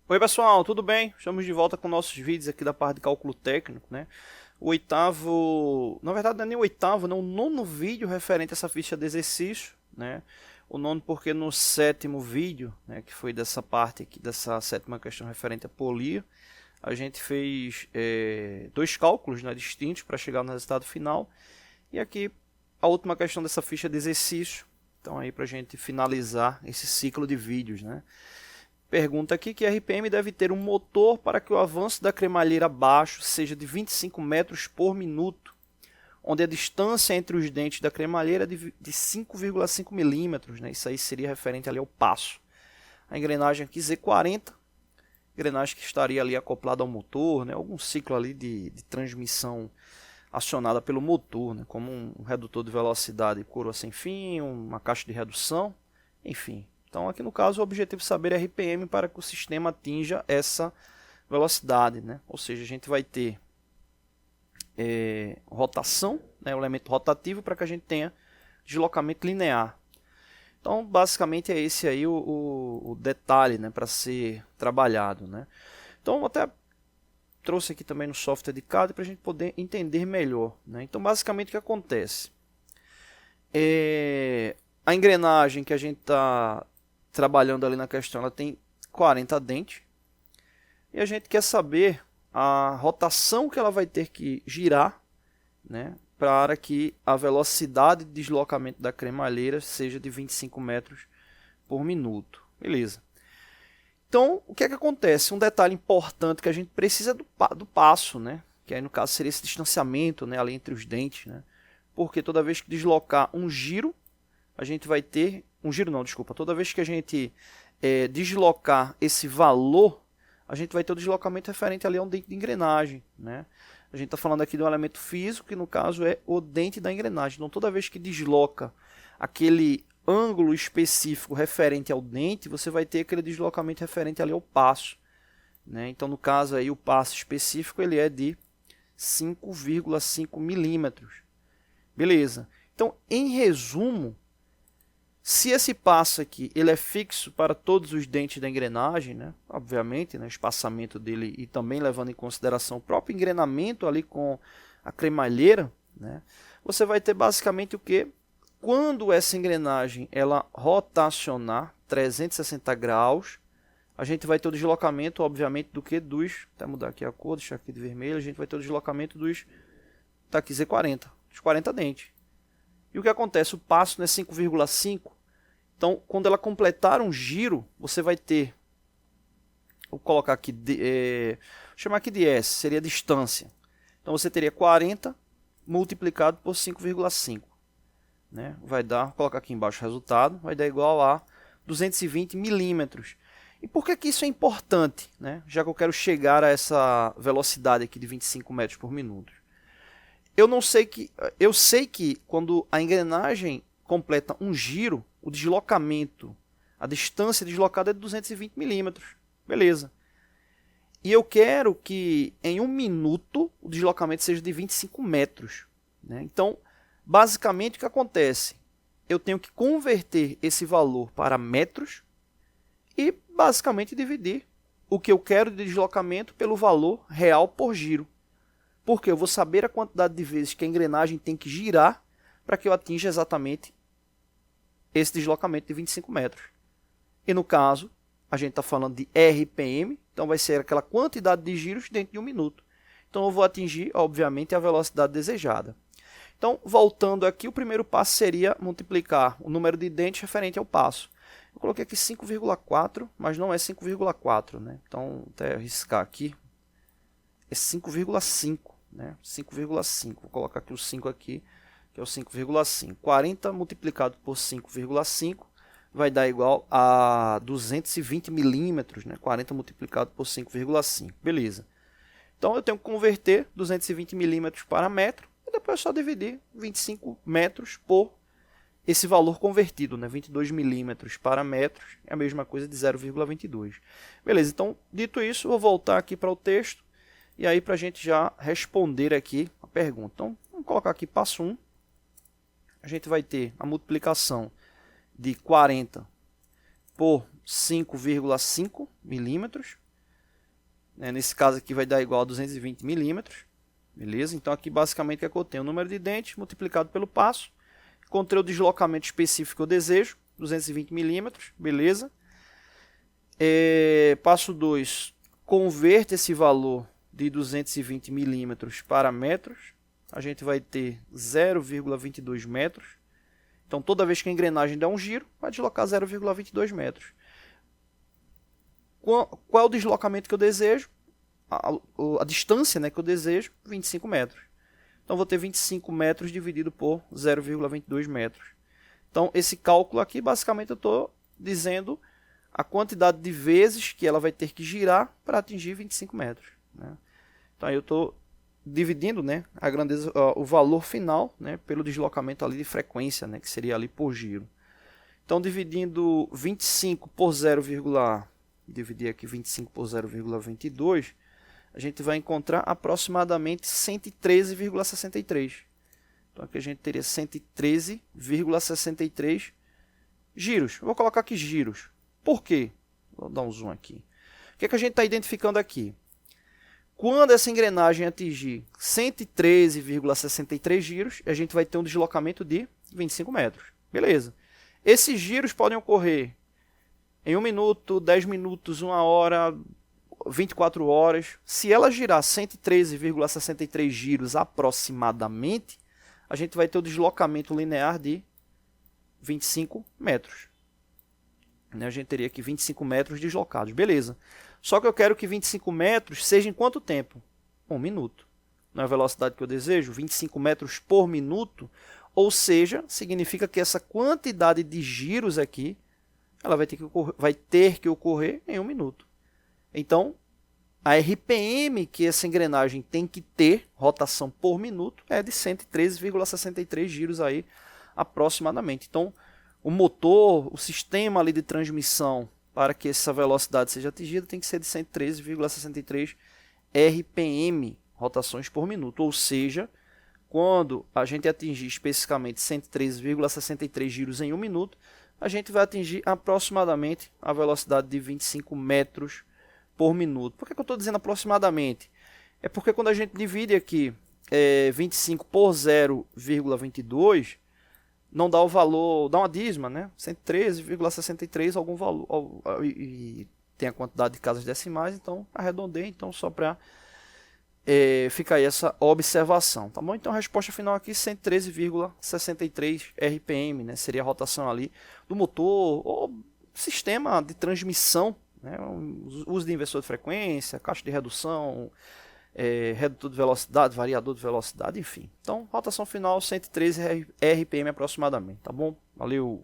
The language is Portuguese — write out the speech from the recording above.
Oi pessoal, tudo bem? Estamos de volta com nossos vídeos aqui da parte de cálculo técnico, né? O oitavo, na verdade não é nem o oitavo, não, o nono vídeo referente a essa ficha de exercício, né? O nono porque no sétimo vídeo, né, que foi dessa parte aqui, dessa sétima questão referente a polia, a gente fez dois cálculos, né, distintos para chegar no resultado final. E aqui a última questão dessa ficha de exercício, então aí para a gente finalizar esse ciclo de vídeos, né? Pergunta aqui que a RPM deve ter um motor para que o avanço da cremalheira abaixo seja de 25 metros por minuto, onde a distância entre os dentes da cremalheira é de 5,5 milímetros, né? Isso aí seria referente ali ao passo. A engrenagem aqui Z40, engrenagem que estaria ali acoplada ao motor, né? Algum ciclo ali de transmissão acionada pelo motor, né? Como um redutor de velocidade coroa sem fim, uma caixa de redução, enfim. Então, aqui no caso, o objetivo é saber RPM para que o sistema atinja essa velocidade, né? Ou seja, a gente vai ter rotação, né? O elemento rotativo, para que a gente tenha deslocamento linear. Então, basicamente, é esse aí o detalhe, né? Para ser trabalhado, né? Então, até trouxe aqui também no software de CAD para a gente poder entender melhor, né? Então, basicamente, o que acontece? A engrenagem que a gente está trabalhando ali na questão, ela tem 40 dentes. E a gente quer saber a rotação que ela vai ter que girar, né, para que a velocidade de deslocamento da cremalheira seja de 25 metros por minuto. Beleza. Então, o que é que acontece? Um detalhe importante que a gente precisa do passo, né? Que aí no caso seria esse distanciamento, né, ali entre os dentes, né? Porque toda vez que deslocar um giro, a gente vai ter um giro não, desculpa. Toda vez que a gente deslocar esse valor, a gente vai ter o deslocamento referente ali a um dente de engrenagem, né? A gente está falando aqui de um elemento físico, que no caso é o dente da engrenagem. Então, toda vez que desloca aquele ângulo específico referente ao dente, você vai ter aquele deslocamento referente ali ao passo, né? Então, no caso aí, o passo específico ele é de 5,5 milímetros. Beleza. Então, em resumo, se esse passo aqui ele é fixo para todos os dentes da engrenagem, né? Obviamente, né, o espaçamento dele e também levando em consideração o próprio engrenamento ali com a cremalheira, né? Você vai ter basicamente o que? Quando essa engrenagem ela rotacionar 360 graus, a gente vai ter o deslocamento, obviamente, do que dos... Até mudar aqui a cor, deixar aqui de vermelho, a gente vai ter o deslocamento dos... Tá aqui Z40, dos 40 dentes. E o que acontece? O passo não é 5,5. Então, quando ela completar um giro, você vai ter, vou colocar aqui, vou chamar aqui de S, seria a distância. Então, você teria 40 multiplicado por 5,5. Né? Vai dar, vou colocar aqui embaixo o resultado, vai dar igual a 220 milímetros. E por que isso é importante? Né? Já que eu quero chegar a essa velocidade aqui de 25 metros por minuto. Eu sei que quando a engrenagem completa um giro, o deslocamento, a distância deslocada é de 220 milímetros. Beleza. E eu quero que em um minuto o deslocamento seja de 25 metros. Né? Então, basicamente o que acontece? Eu tenho que converter esse valor para metros e basicamente dividir o que eu quero de deslocamento pelo valor real por giro. Porque eu vou saber a quantidade de vezes que a engrenagem tem que girar para que eu atinja exatamente esse deslocamento de 25 metros. E no caso, a gente está falando de RPM, então vai ser aquela quantidade de giros dentro de um minuto. Então eu vou atingir, obviamente, a velocidade desejada. Então, voltando aqui, o primeiro passo seria multiplicar o número de dentes referente ao passo. Eu coloquei aqui 5,4, mas não é 5,4, né? Então, vou até riscar aqui. É 5,5, né? 5,5. Vou colocar aqui o 5 aqui, que é o 5,5. 40 multiplicado por 5,5 vai dar igual a 220 milímetros, né? 40 multiplicado por 5,5. Beleza. Então, eu tenho que converter 220 milímetros para metro e depois é só dividir 25 metros por esse valor convertido, né? 22 milímetros para metros é a mesma coisa de 0,22. Beleza, então, dito isso, eu vou voltar aqui para o texto e aí para a gente já responder aqui a pergunta. Então, vamos colocar aqui passo 1. A gente vai ter a multiplicação de 40 por 5,5 milímetros. né? Nesse caso aqui vai dar igual a 220 milímetros, beleza? Então aqui basicamente é que eu tenho o número de dentes multiplicado pelo passo, encontrei o deslocamento específico que eu desejo, 220 milímetros, beleza? Passo 2, converte esse valor de 220 milímetros para metros, a gente vai ter 0,22 metros. Então, toda vez que a engrenagem der um giro, vai deslocar 0,22 metros. Qual é o deslocamento que eu desejo? A distância, né, que eu desejo, 25 metros. Então, vou ter 25 metros dividido por 0,22 metros. Então, esse cálculo aqui, basicamente, eu estou dizendo a quantidade de vezes que ela vai ter que girar para atingir 25 metros. Né? Então, aí eu estou dividindo, né, a grandeza, o valor final, né, pelo deslocamento ali de frequência, né, que seria ali por giro. Então, dividindo 25 por 0, dividir aqui 25 por 0,22, a gente vai encontrar aproximadamente 113,63. Então, aqui a gente teria 113,63 giros. Eu vou colocar aqui giros. Por quê? Vou dar um zoom aqui. O que é que a gente está identificando aqui? Quando essa engrenagem atingir 113,63 giros, a gente vai ter um deslocamento de 25 metros. Beleza. Esses giros podem ocorrer em 1 minuto, 10 minutos, 1 hora, 24 horas. Se ela girar 113,63 giros aproximadamente, a gente vai ter o deslocamento linear de 25 metros. A gente teria aqui 25 metros deslocados. Beleza. Só que eu quero que 25 metros seja em quanto tempo? 1 minuto. Não é a velocidade que eu desejo? 25 metros por minuto. Ou seja, significa que essa quantidade de giros aqui ela vai ter que ocorrer em 1 minuto. Então, a RPM que essa engrenagem tem que ter, rotação por minuto, é de 113,63 giros aí, aproximadamente. Então, o motor, o sistema ali de transmissão, para que essa velocidade seja atingida, tem que ser de 113,63 RPM, rotações por minuto. Ou seja, quando a gente atingir especificamente 113,63 giros em 1 minuto, a gente vai atingir aproximadamente a velocidade de 25 metros por minuto. Por que eu estou dizendo aproximadamente? É porque quando a gente divide aqui 25 por 0,22, não dá o valor, dá uma dízima, né? 113,63 algum valor, e tem a quantidade de casas decimais, então arredondei, então só para ficar aí essa observação, tá bom? Então a resposta final aqui 113,63 RPM, né? Seria a rotação ali do motor ou sistema de transmissão, né? Uso de inversor de frequência, caixa de redução, redutor de velocidade, variador de velocidade, enfim. Então, rotação final 113 RPM aproximadamente, tá bom? Valeu!